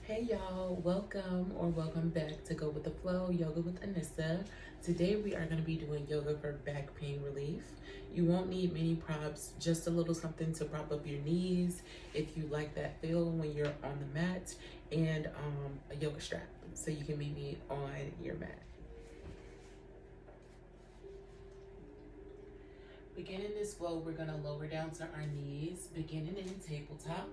Hey y'all, welcome back to Go with the Flow Yoga with Anissa. Today we are going to be doing yoga for back pain relief. You won't need many props, just a little something to prop up your knees if you like that feel when you're on the mat, and a yoga strap so you can meet me on your mat. Beginning this flow, we're going to lower down to our knees, beginning in tabletop.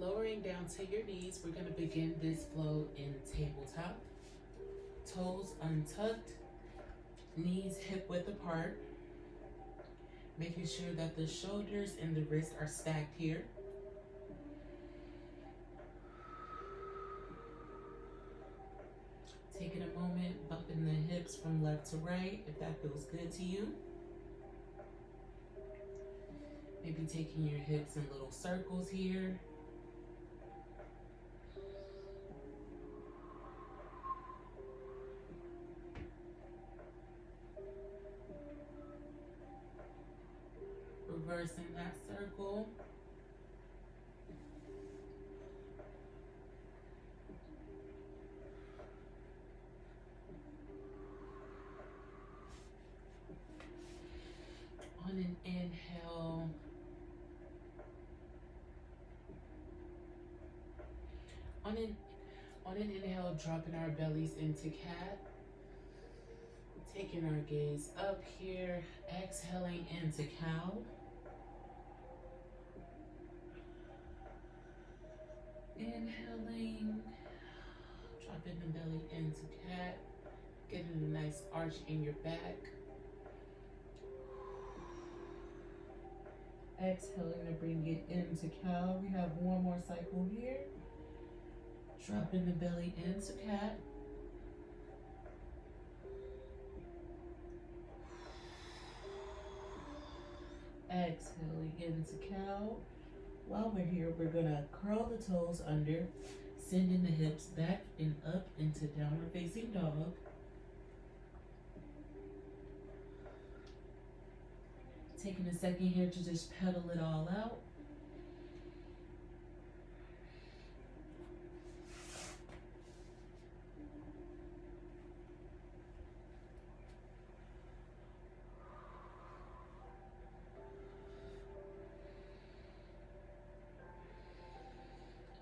Lowering down to your knees, we're going to begin this flow in tabletop. Toes untucked, knees hip width apart, making sure that the shoulders and the wrists are stacked here. Taking a moment, bumping the hips from left to right if that feels good to you. Maybe taking your hips in little circles here. Reversing that circle. On an inhale, on an inhale, dropping our bellies into cat. Taking our gaze up here, exhaling into cow. Inhaling, dropping the belly into cat, getting a nice arch in your back. Exhaling to bring it into cow. We have one more cycle here. Dropping the belly into cat. Exhaling into cow. While we're here, we're gonna curl the toes under, sending the hips back and up into downward facing dog. Taking a second here to just pedal it all out.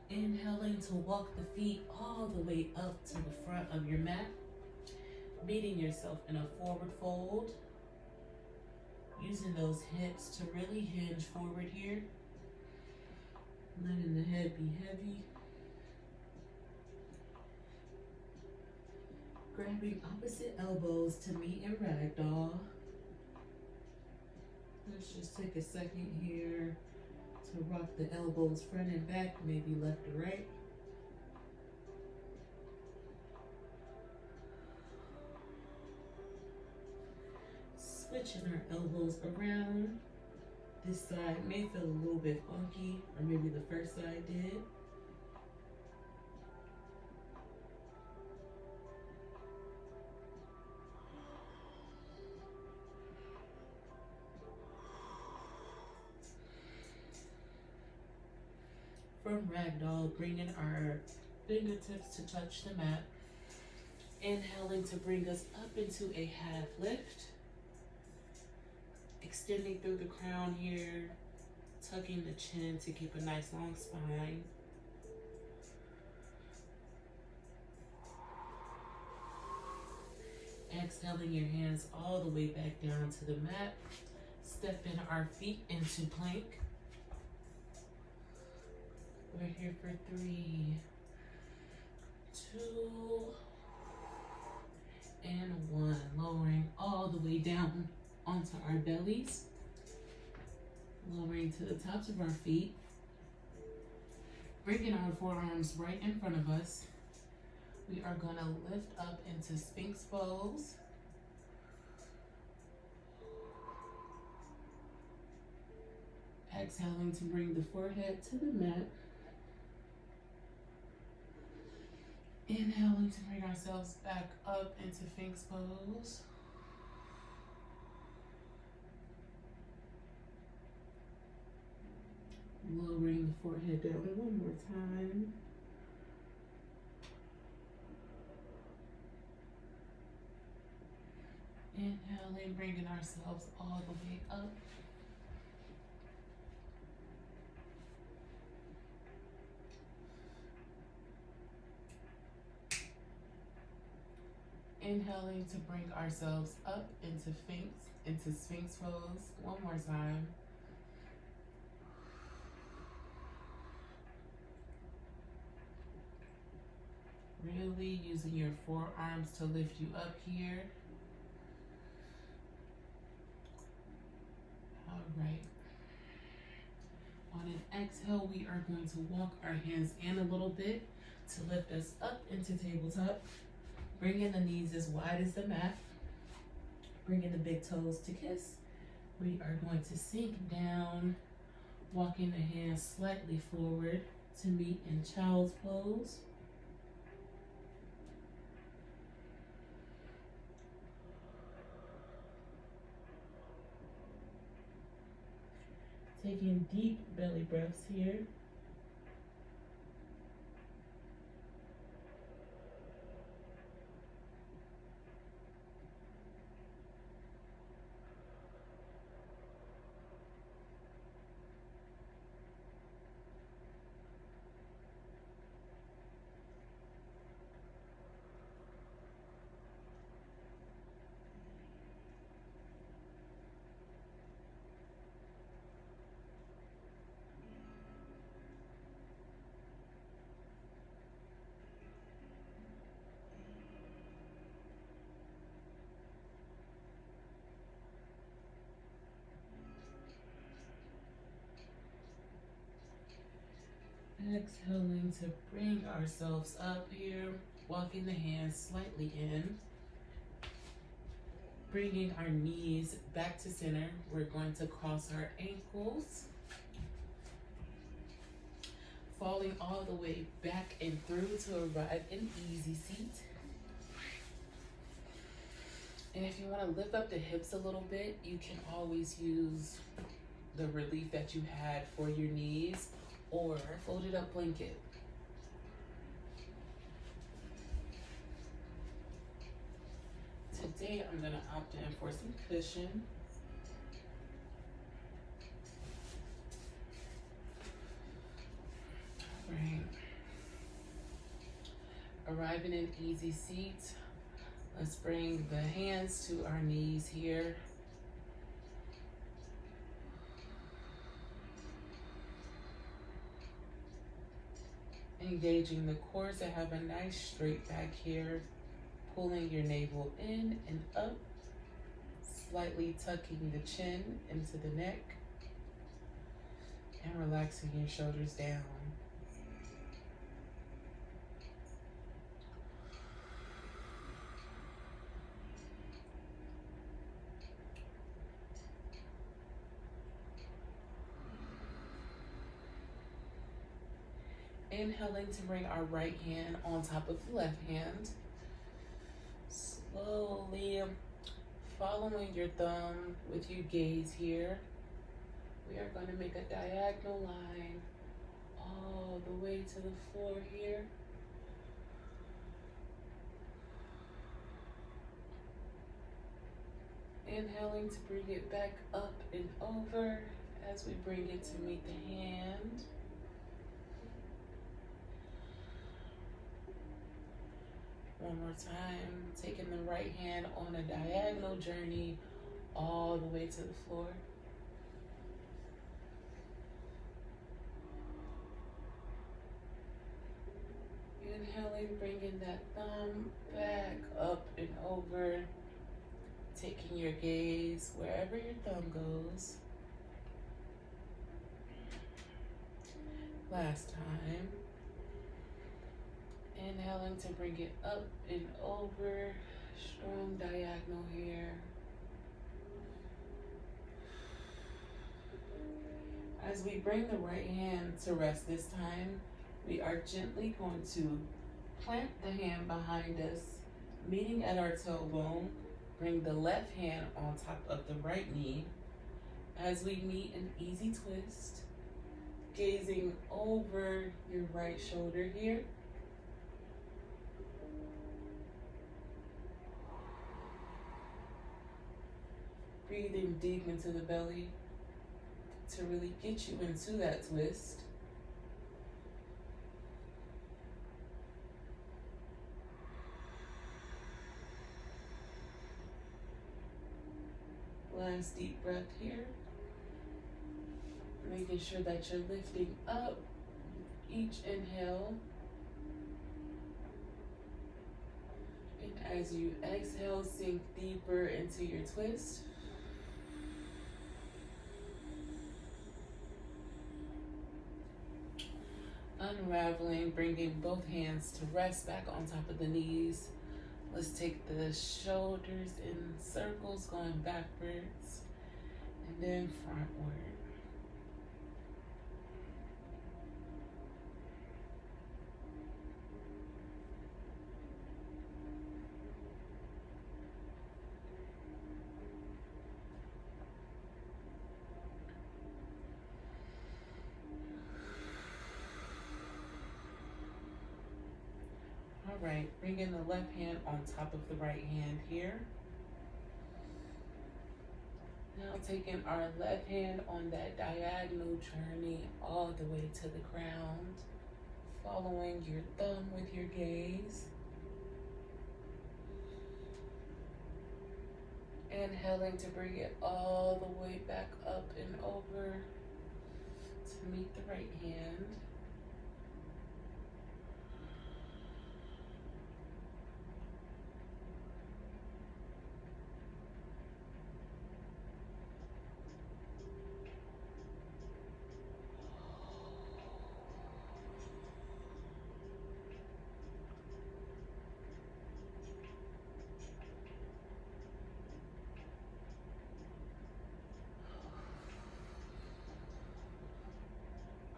Inhaling to walk the feet all the way up to the front of your mat, meeting yourself in a forward fold. Using those hips to really hinge forward here. Letting the head be heavy. Grabbing opposite elbows to meet in ragdoll. Let's just take a second here to rock the elbows front and back, maybe left to right. Switching our elbows around. This side may feel a little bit funky, or maybe the first side did. From ragdoll, bringing our fingertips to touch the mat. Inhaling to bring us up into a half lift. Extending through the crown here, tucking the chin to keep a nice long spine. Exhaling your hands all the way back down to the mat. Stepping our feet into plank. We're here for 3, 2, and 1. Lowering all the way down onto our bellies. Lowering to the tops of our feet. Bringing our forearms right in front of us. We are going to lift up into Sphinx pose. Exhaling to bring the forehead to the mat. Inhaling to bring ourselves back up into Sphinx pose. Lowering the forehead down one more time. Inhaling, bringing ourselves all the way up. Inhaling to bring ourselves up into Sphinx pose one more time. Really using your forearms to lift you up here. All right. On an exhale, we are going to walk our hands in a little bit to lift us up into tabletop. Bringing the knees as wide as the mat. Bringing the big toes to kiss. We are going to sink down, walking the hands slightly forward to meet in child's pose. Taking deep belly breaths here. Exhaling to bring ourselves up here, walking the hands slightly in. Bringing our knees back to center. We're going to cross our ankles. Falling all the way back and through to arrive in easy seat. And if you want to lift up the hips a little bit, you can always use the relief that you had for your knees or folded up blanket. Today I'm gonna opt in for some cushion. All right. Arriving in easy seat. Let's bring the hands to our knees here. Engaging the core to have a nice straight back here. Pulling your navel in and up. Slightly tucking the chin into the neck. And relaxing your shoulders down. Inhaling to bring our right hand on top of the left hand. Slowly following your thumb with your gaze here. We are going to make a diagonal line all the way to the floor here. Inhaling to bring it back up and over as we bring it to meet the hand. One more time, taking the right hand on a diagonal journey all the way to the floor. Inhaling, bringing that thumb back up and over, taking your gaze wherever your thumb goes. Last time. Inhaling to bring it up and over, strong diagonal here. As we bring the right hand to rest this time, we are gently going to plant the hand behind us, meeting at our tailbone. Bring the left hand on top of the right knee. As we meet an easy twist, gazing over your right shoulder here. Breathing deep into the belly to really get you into that twist. Last deep breath here. Making sure that you're lifting up each inhale. And as you exhale, sink deeper into your twist. Unraveling, bringing both hands to rest back on top of the knees. Let's take the shoulders in circles going backwards and then frontward. All right, bringing the left hand on top of the right hand here. Now taking our left hand on that diagonal journey all the way to the ground, following your thumb with your gaze. Inhaling to bring it all the way back up and over to meet the right hand.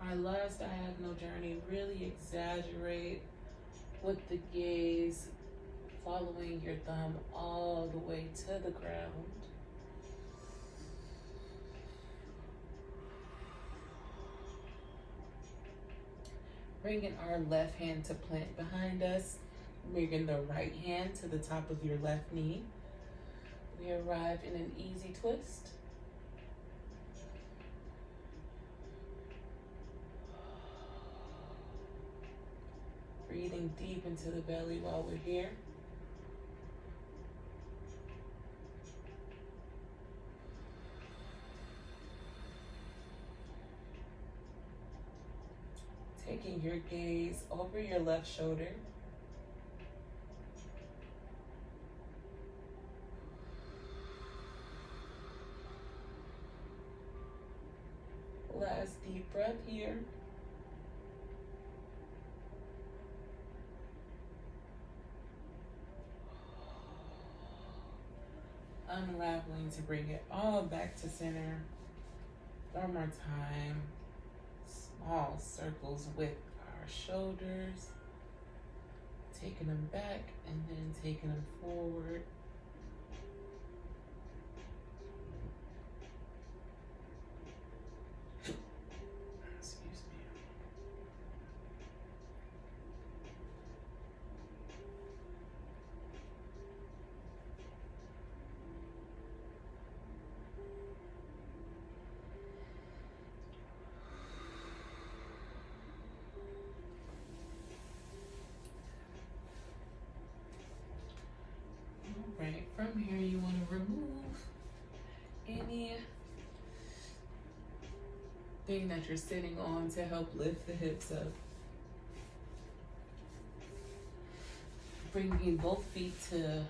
Our last diagonal journey, really exaggerate with the gaze, following your thumb all the way to the ground. Bringing our left hand to plant behind us, bringing the right hand to the top of your left knee. We arrive in an easy twist. Breathing deep into the belly while we're here. Taking your gaze over your left shoulder. Last deep breath here. Unraveling to bring it all back to center. One more time. Small circles with our shoulders. Taking them back and then taking them forward. Excuse me. Right, from here you want to remove any thing that you're sitting on to help lift the hips up. Bringing both feet to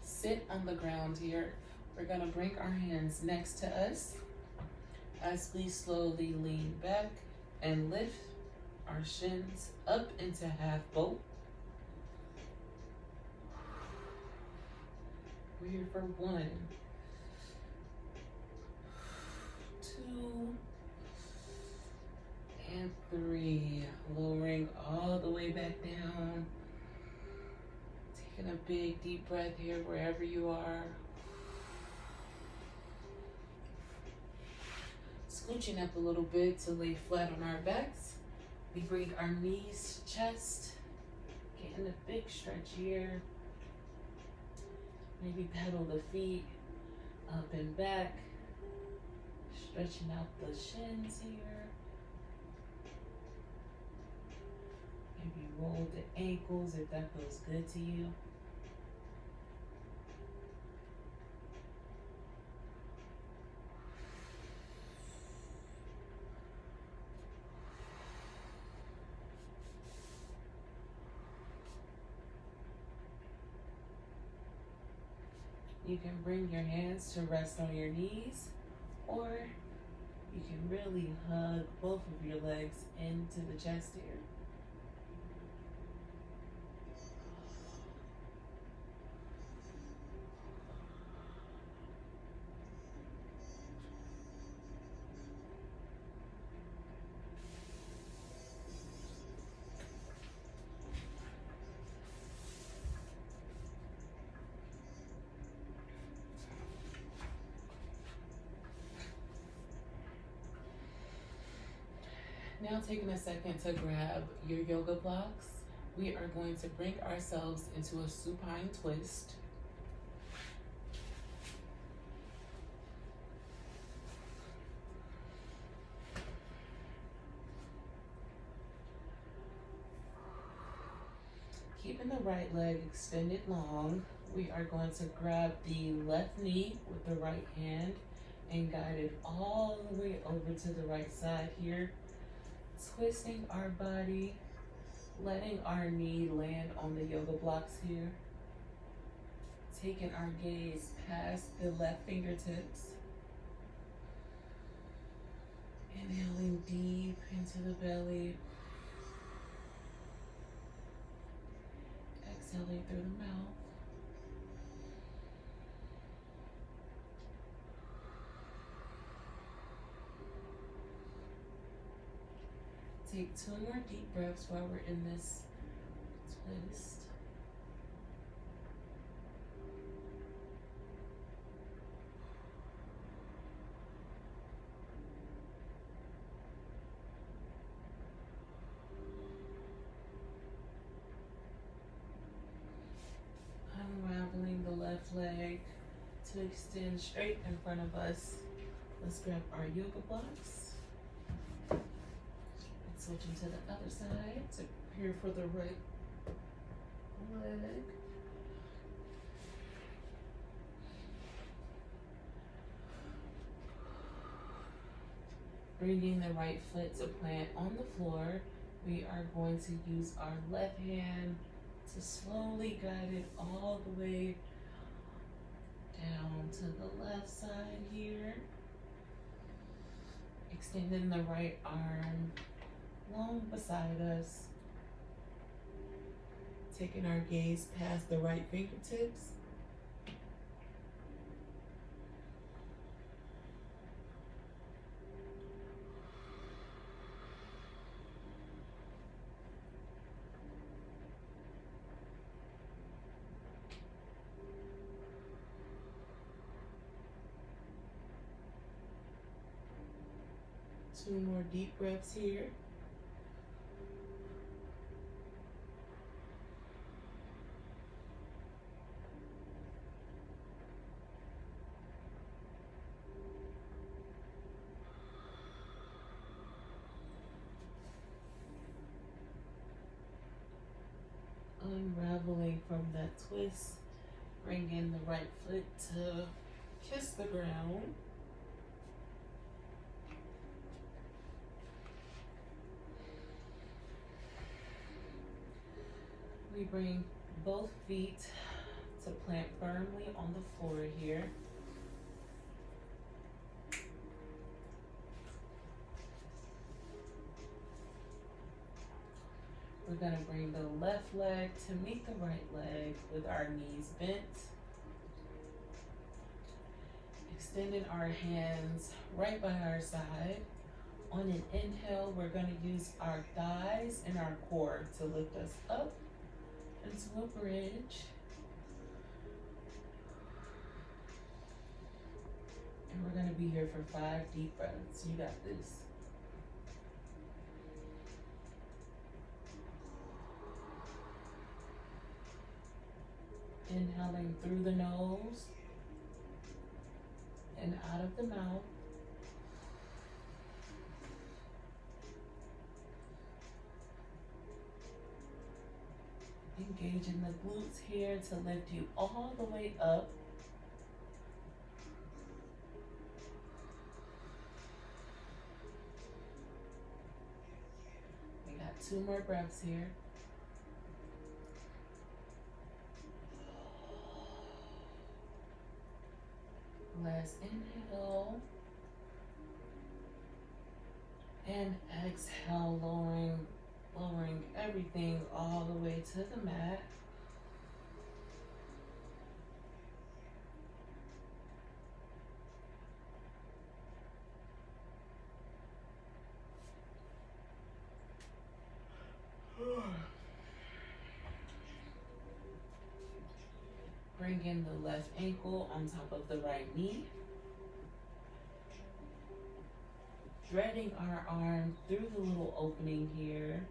sit on the ground here. We're gonna bring our hands next to us as we slowly lean back and lift our shins up into half boat. We're here for 1, 2, and 3. Lowering all the way back down. Taking a big deep breath here wherever you are. Scooching up a little bit to lay flat on our backs. We bring our knees, chest, getting a big stretch here. Maybe pedal the feet up and back, stretching out the shins here. Maybe roll the ankles if that feels good to you. You can bring your hands to rest on your knees, or you can really hug both of your legs into the chest here. Now taking a second to grab your yoga blocks, we are going to bring ourselves into a supine twist. Keeping the right leg extended long, we are going to grab the left knee with the right hand and guide it all the way over to the right side here. Twisting our body, letting our knee land on the yoga blocks here. Taking our gaze past the left fingertips. Inhaling deep into the belly. Exhaling through the mouth. Take 2 more deep breaths while we're in this twist. Unraveling the left leg to extend straight in front of us. Let's grab our yoga blocks. Switching to the other side to prepare for the right leg. Bringing the right foot to plant on the floor, we are going to use our left hand to slowly guide it all the way down to the left side here. Extending the right arm long beside us, taking our gaze past the right fingertips. Two more deep breaths here. Unraveling from that twist, bring in the right foot to kiss the ground. We bring both feet to plant firmly on the floor here. We're gonna bring the left leg to meet the right leg with our knees bent. Extending our hands right by our side. On an inhale, we're gonna use our thighs and our core to lift us up into a bridge. And we're going to be here for 5 deep breaths. You got this. Inhaling through the nose and out of the mouth. Engaging the glutes here to lift you all the way up. We got 2 more breaths here. Last inhale. And exhale, lowering everything all the way to the mat. Bring in the left ankle on top of the right knee. Threading our arm through the little opening here.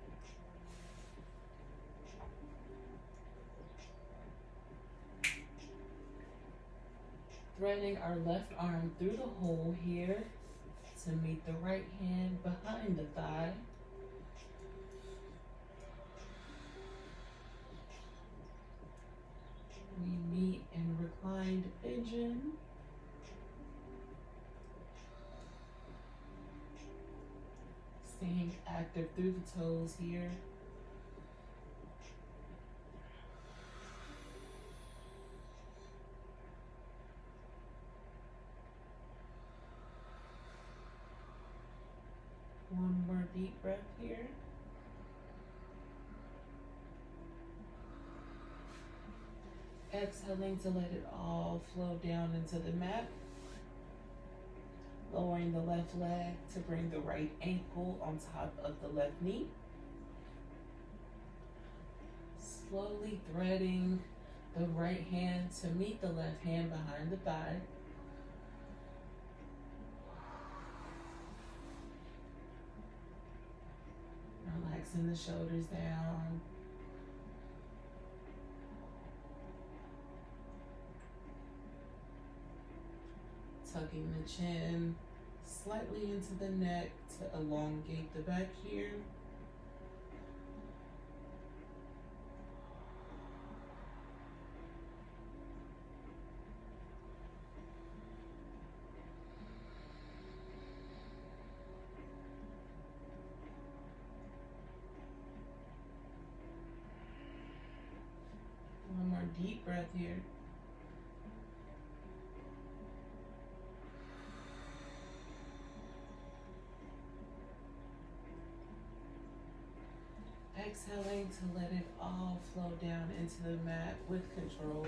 Threading our left arm through the hole here to meet the right hand behind the thigh. We meet in reclined pigeon. Staying active through the toes here. One more deep breath here. Exhaling to let it all flow down into the mat. Lowering the left leg to bring the right ankle on top of the left knee. Slowly threading the right hand to meet the left hand behind the thigh. Relaxing the shoulders down. Tucking the chin slightly into the neck to elongate the back here. One more deep breath here. Exhaling to let it all flow down into the mat with control.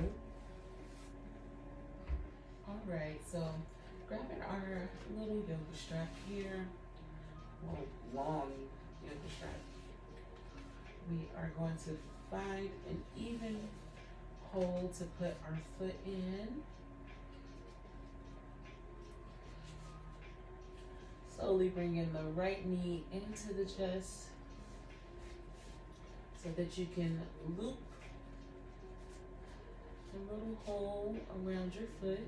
All right, so grabbing our little yoga strap here, long yoga strap. We are going to find an even hole to put our foot in. Slowly bringing the right knee into the chest, so that you can loop a little hole around your foot.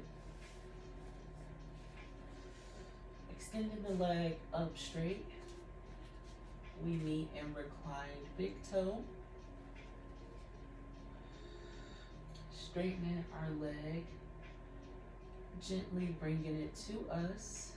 Extending the leg up straight. We meet in reclined big toe. Straightening our leg. Gently bringing it to us.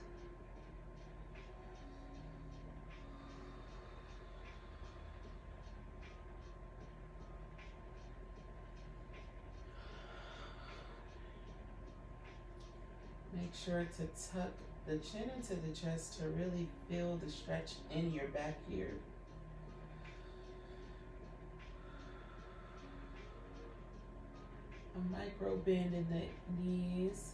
Make sure to tuck the chin into the chest to really feel the stretch in your back here. A micro bend in the knees.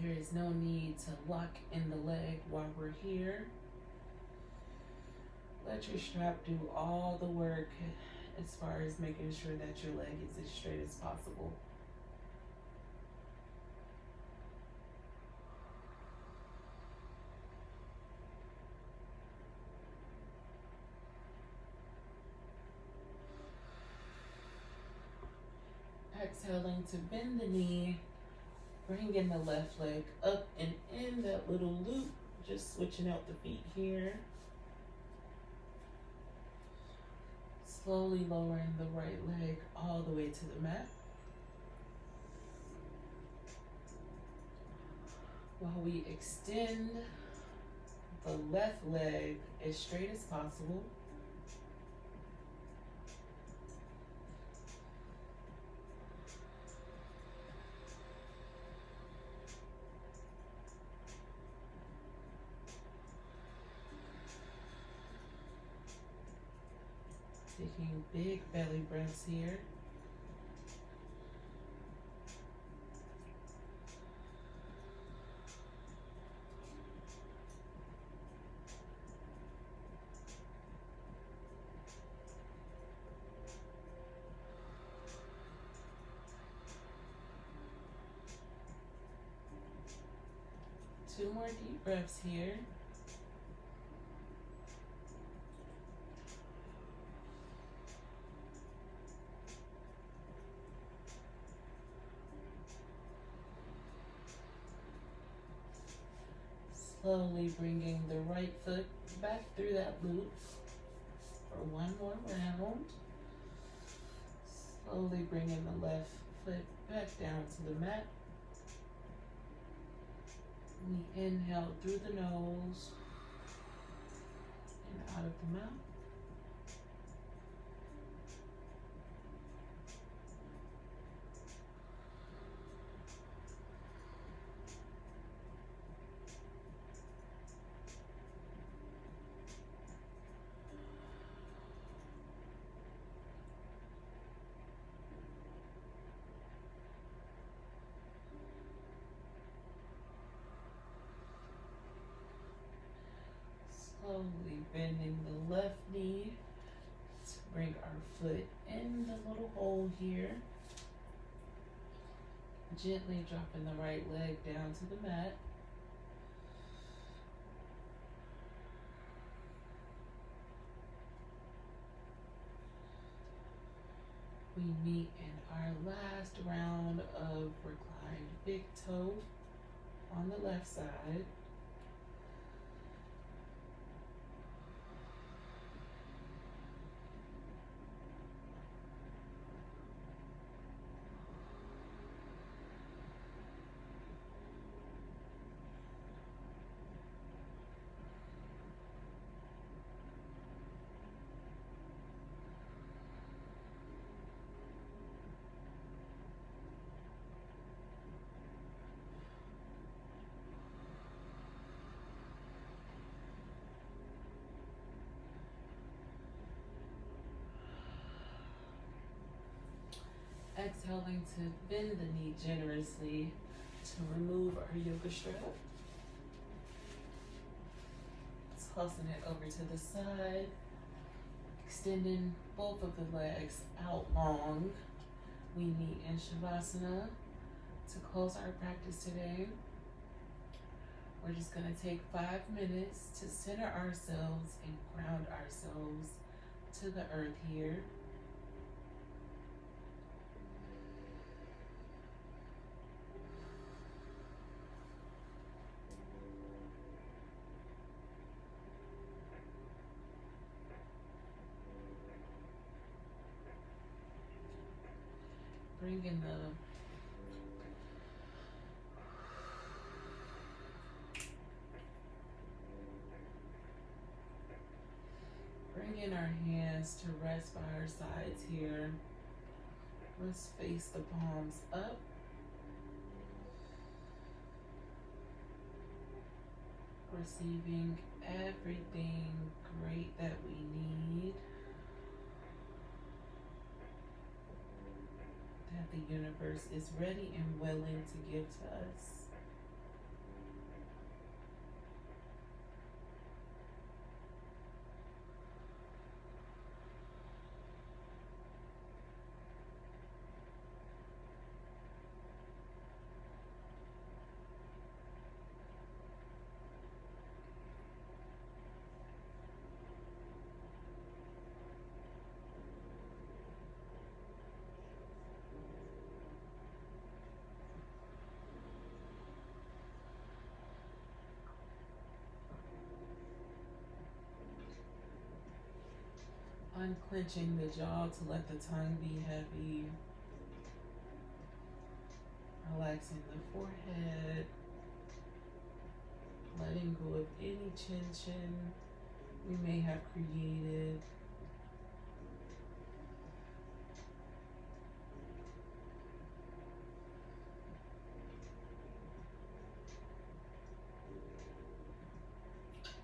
There is no need to lock in the leg while we're here. Let your strap do all the work as far as making sure that your leg is as straight as possible. Exhaling to bend the knee, bringing the left leg up and in that little loop, just switching out the feet here. Slowly lowering the right leg all the way to the mat. While we extend the left leg as straight as possible. Taking big belly breaths here. Two more deep breaths here. Slowly bringing the right foot back through that loop for one more round. Slowly bringing the left foot back down to the mat. We inhale through the nose and out of the mouth. Slowly bending the left knee to bring our foot in the little hole here. Gently dropping the right leg down to the mat. We meet in our last round of reclined big toe on the left side. Exhaling to bend the knee generously to remove our yoga strap. Tossing it over to the side. Extending both of the legs out long. We meet in Shavasana to close our practice today. We're just going to take 5 minutes to center ourselves and ground ourselves to the earth here. Bringing our hands to rest by our sides here. Let's face the palms up. Receiving everything great that we need. That the universe is ready and willing to give to us. Unclenching the jaw to let the tongue be heavy. Relaxing the forehead. Letting go of any tension we may have created.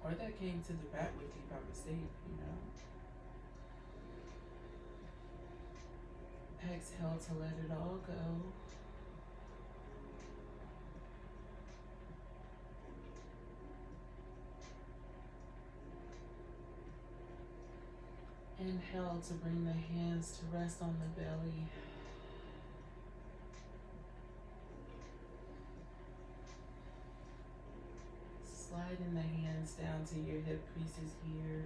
Or that came to the bat with you by mistake, you know. Exhale to let it all go. Inhale to bring the hands to rest on the belly. Sliding the hands down to your hip creases here.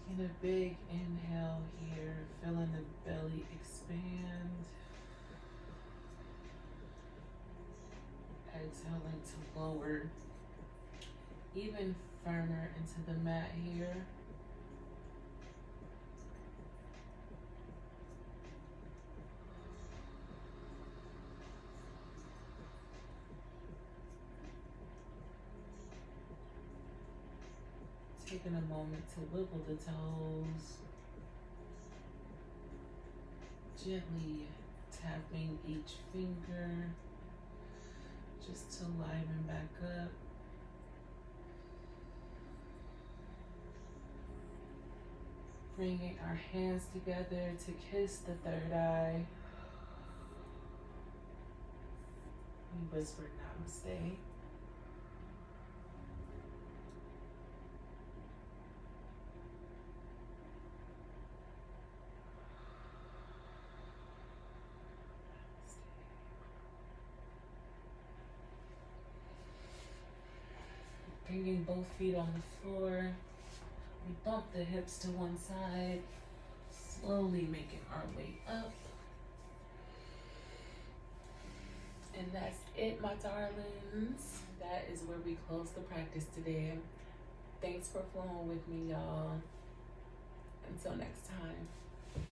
Taking a big inhale here, feeling the belly expand. Exhaling to lower even firmer into the mat here. Taking a moment to wiggle the toes. Gently tapping each finger just to liven back up. Bringing our hands together to kiss the third eye. We whisper namaste. Bringing both feet on the floor. We bump the hips to one side, slowly making our way up. And that's it, my darlings. That is where we close the practice today. Thanks for flowing with me, y'all. Until next time.